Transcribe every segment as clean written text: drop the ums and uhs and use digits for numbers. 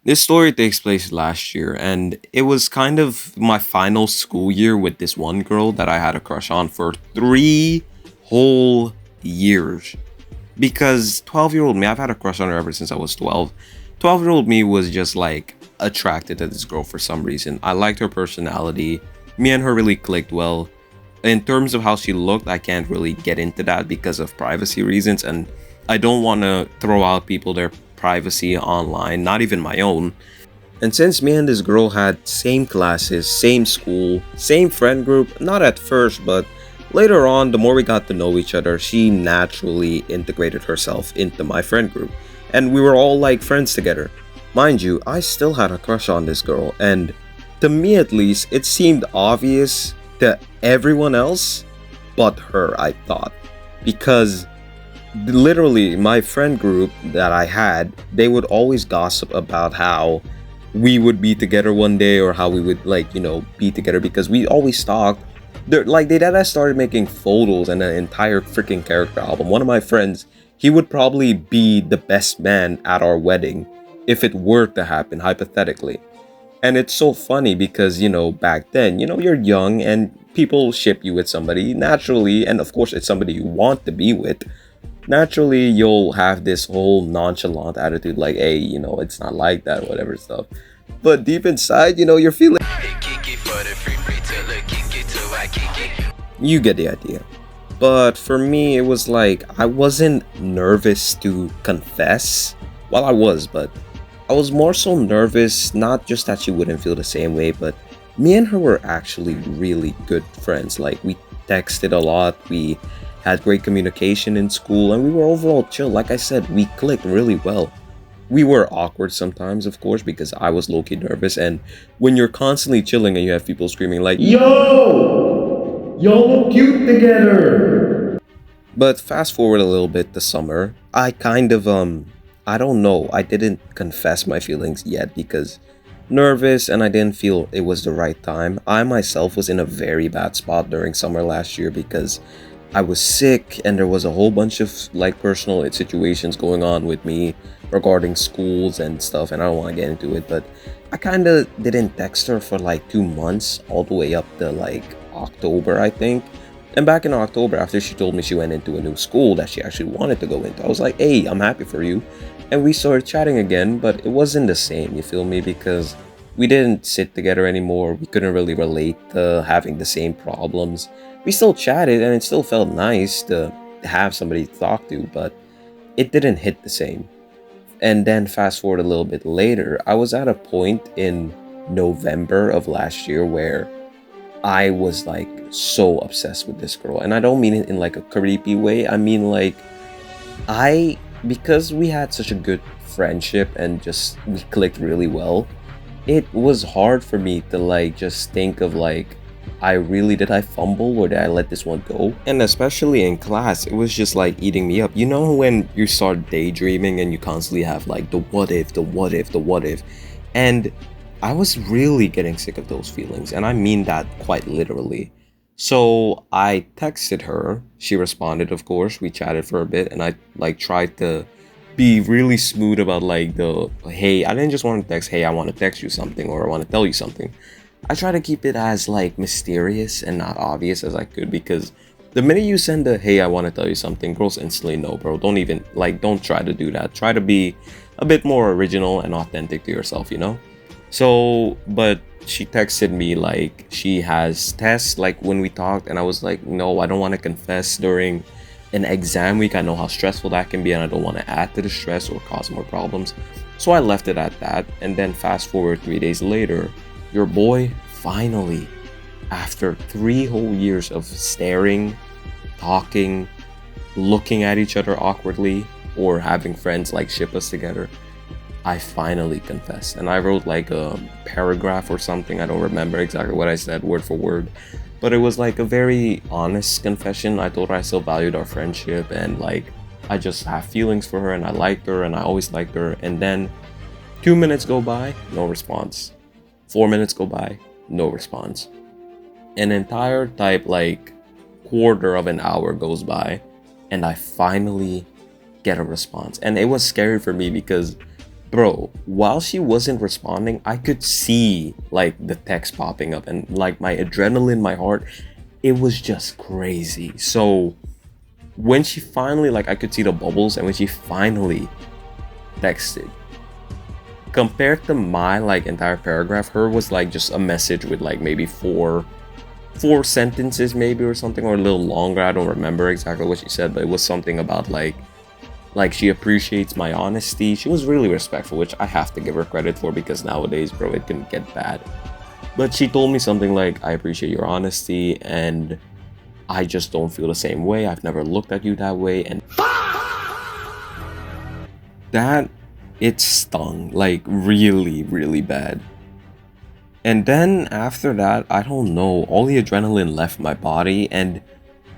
This story takes place last year, and it was kind of my final school year with this one girl that I had a crush on for 3 whole years. Because 12-year-old me, I've had a crush on her ever since I was 12. 12-year-old me was just like attracted to this girl for some reason. I liked her personality. Me and her really clicked well. In terms of how she looked, I can't really get into that because of privacy reasons, and I don't want to throw out people their privacy online, not even my own. And since me and this girl had same classes, same school, same friend group, not at first, but later on, the more we got to know each other, she naturally integrated herself into my friend group. And we were all like friends together. Mind you, I still had a crush on this girl, and to me at least, it seemed obvious to everyone else but her, I thought. Because literally, my friend group that I had, they would always gossip about how we would be together one day or how we would be together because we always talked. They that started making photos and an entire freaking character album. One of my friends, he would probably be the best man at our wedding if it were to happen hypothetically. And it's so funny because, back then, you're young and people ship you with somebody naturally, and of course it's somebody you want to be with. Naturally, you'll have this whole nonchalant attitude like, hey, it's not like that, whatever stuff. But deep inside, you're feeling. You get the idea. But for me, it was like I wasn't nervous to confess. Well, I was, but I was more so nervous, not just that she wouldn't feel the same way, but me and her were actually really good friends. Like, we texted a lot, we had great communication in school, and we were overall chill. Like I said, we clicked really well. We were awkward sometimes, of course, because I was low key nervous. And when you're constantly chilling and you have people screaming, like, yo! Y'all look cute together! But fast forward a little bit to summer, I kind of, I don't know, I didn't confess my feelings yet because nervous and I didn't feel it was the right time. I myself was in a very bad spot during summer last year because I was sick and there was a whole bunch of like personal situations going on with me regarding schools and stuff, and I don't want to get into it, but I kind of didn't text her for like 2 months, all the way up to like October, I think. And back in October, after she told me she went into a new school that she actually wanted to go into, I was like, hey, I'm happy for you. And we started chatting again, but it wasn't the same, you feel me? Because we didn't sit together anymore. We couldn't really relate to having the same problems. We still chatted and it still felt nice to have somebody to talk to, but it didn't hit the same. And then fast forward a little bit later, I was at a point in November of last year where I was like so obsessed with this girl. And I don't mean it in like a creepy way. I mean like I because we had such a good friendship and just we clicked really well, it was hard for me to like just think of like did I fumble or did I let this one go? And especially in class, it was just like eating me up. You know when you start daydreaming and you constantly have like the what if, the what if, the what if. And I was really getting sick of those feelings, and I mean that quite literally. So I texted her. She responded, of course. We chatted for a bit, and I like tried to be really smooth about like the hey. I didn't just want to text hey. I want to text you something or I want to tell you something. I try to keep it as like mysterious and not obvious as I could because the minute you send a hey, I want to tell you something, girls instantly know, bro. Don't even like don't try to do that. Try to be a bit more original and authentic to yourself, you know? So, but she texted me like she has tests like when we talked, and I was like, no, I don't want to confess during an exam week. I know how stressful that can be, and I don't want to add to the stress or cause more problems. So I left it at that, and then fast forward 3 days later, your boy finally, after 3 whole years of staring, talking, looking at each other awkwardly, or having friends like ship us together, I finally confessed. And I wrote like a paragraph or something. I don't remember exactly what I said word for word, but it was like a very honest confession. I told her I still valued our friendship and like I just have feelings for her and I liked her and I always liked her. And then 2 minutes go by, no response. 4 minutes go by, no response. An entire type like quarter of an hour goes by and I finally get a response. And it was scary for me because Bro, while she wasn't responding, I could see like the text popping up and like my adrenaline, my heart, it was just crazy. So when she finally, like, I could see the bubbles, and when she finally texted, compared to my like entire paragraph, her was like just a message with like maybe four sentences maybe or something, or a little longer. I don't remember exactly what she said, but it was something about like she appreciates my honesty. She was really respectful, which I have to give her credit for, because nowadays, bro, it can get bad. But she told me something like, I appreciate your honesty, and I just don't feel the same way. I've never looked at you that way. And that, it stung like really, really bad. And then after that, I don't know, all the adrenaline left my body, and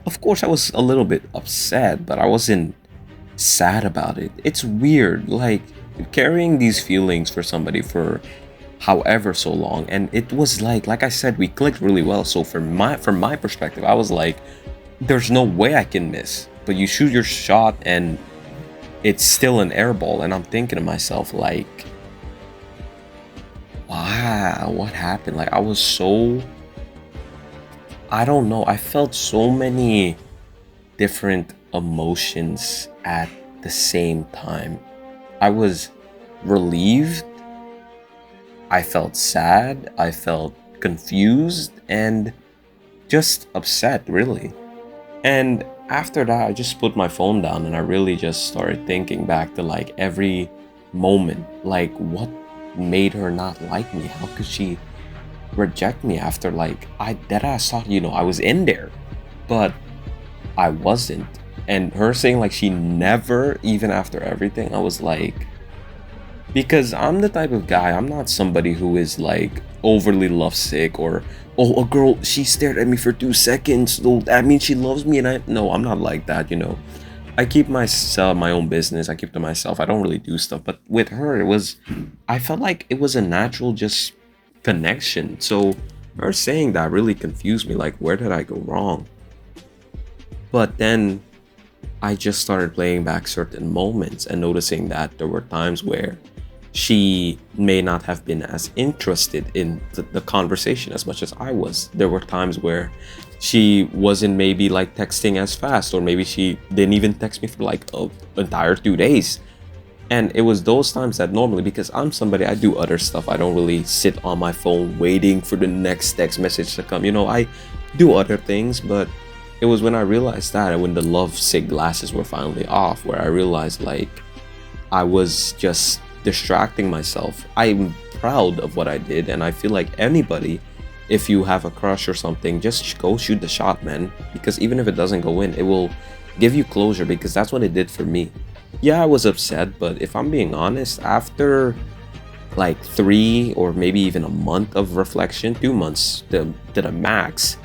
of course I was a little bit upset, but I wasn't sad about it. It's weird, like carrying these feelings for somebody for however so long, and it was like I said, we clicked really well. So from my perspective, I was like, there's no way I can miss. But you shoot your shot and it's still an air ball, and I'm thinking to myself like, wow, what happened? Like, I was so, I don't know, I felt so many different emotions at the same time. I was relieved, I felt sad, I felt confused, and just upset, really. And after that, I just put my phone down and I really just started thinking back to like every moment. Like, what made her not like me? How could she reject me after, like, I deadass thought, I was in there, but I wasn't. And her saying like she never, even after everything, I was like, because I'm the type of guy, I'm not somebody who is like overly lovesick, or, oh, a girl, she stared at me for 2 seconds, so that means she loves me. And no, I'm not like that. I keep my own business, I keep to myself, I don't really do stuff. But with her, I felt like it was a natural just connection. So her saying that really confused me, like, where did I go wrong? But then I just started playing back certain moments and noticing that there were times where she may not have been as interested in the conversation as much as I was. There were times where she wasn't maybe like texting as fast, or maybe she didn't even text me for like an entire 2 days. And it was those times that normally, because I'm somebody, I do other stuff. I don't really sit on my phone waiting for the next text message to come. I do other things, but it was when I realized that, and when the love sick glasses were finally off, where I realized like I was just distracting myself. I'm proud of what I did, and I feel like anybody, if you have a crush or something, just go shoot the shot, man. Because even if it doesn't go in, it will give you closure, because that's what it did for me. Yeah, I was upset, but if I'm being honest, after like 3 or maybe even a month of reflection, 2 months to the max,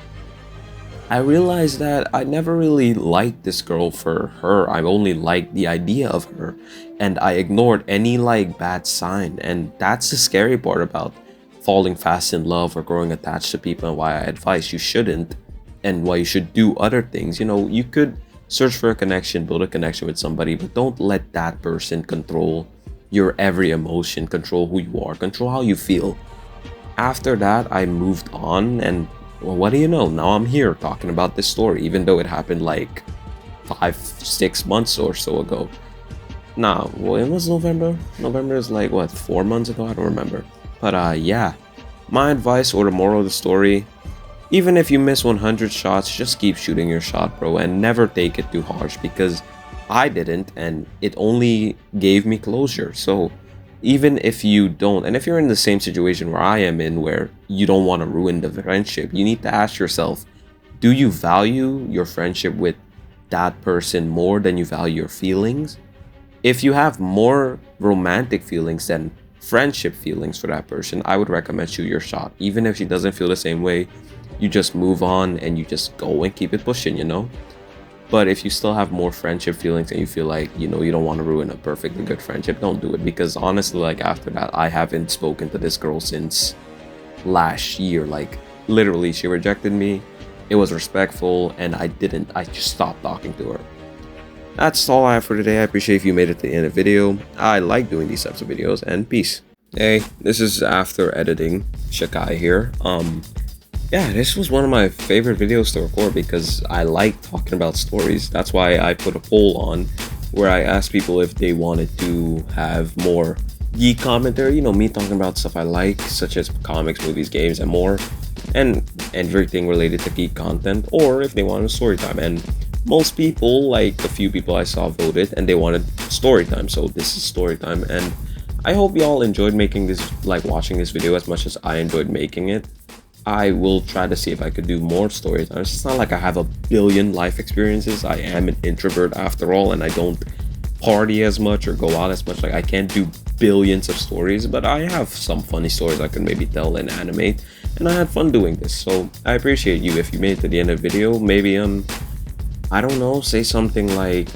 I realized that I never really liked this girl for her. I only liked the idea of her, and I ignored any like bad sign. And that's the scary part about falling fast in love or growing attached to people, and why I advise you shouldn't, and why you should do other things. You could search for a connection, build a connection with somebody, but don't let that person control your every emotion, control who you are, control how you feel. After that, I moved on, and well, what do you know? Now I'm here talking about this story, even though it happened like 5-6 months or so ago. Nah, well, it was November. November is like, what, 4 months ago? I don't remember. But yeah, my advice, or the moral of the story, even if you miss 100 shots, just keep shooting your shot, bro, and never take it too harsh, because I didn't, and it only gave me closure. So even if you don't, and if you're in the same situation where I am in, where you don't want to ruin the friendship, you need to ask yourself, do you value your friendship with that person more than you value your feelings? If you have more romantic feelings than friendship feelings for that person, I would recommend shoot your shot. Even if she doesn't feel the same way, you just move on and you just go and keep it pushing. But if you still have more friendship feelings and you feel like, you don't want to ruin a perfectly good friendship, don't do it. Because honestly, like, after that, I haven't spoken to this girl since last year. Like, literally, she rejected me. It was respectful, and I just stopped talking to her. That's all I have for today. I appreciate if you made it to the end of the video. I like doing these types of videos, and peace. Hey, this is after editing. Shakai here. Yeah, this was one of my favorite videos to record because I like talking about stories. That's why I put a poll on where I asked people if they wanted to have more geek commentary, me talking about stuff I like, such as comics, movies, games, and more, and everything related to geek content, or if they wanted story time. And most people, like the few people I saw, voted and they wanted story time, so this is story time. And I hope y'all enjoyed making this, like watching this video as much as I enjoyed making it. I will try to see if I could do more story times. It's not like I have a billion life experiences. I am an introvert after all, and I don't party as much or go out as much. Like, I can't do billions of stories, but I have some funny stories I can maybe tell and animate, and I had fun doing this. So I appreciate you if you made it to the end of the video. Maybe I don't know, say something like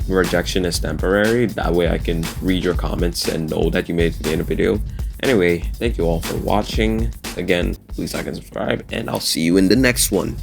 rejection is temporary. That way I can read your comments and know that you made it to the end of the video. Anyway, thank you all for watching. Again, please like and subscribe, and I'll see you in the next one.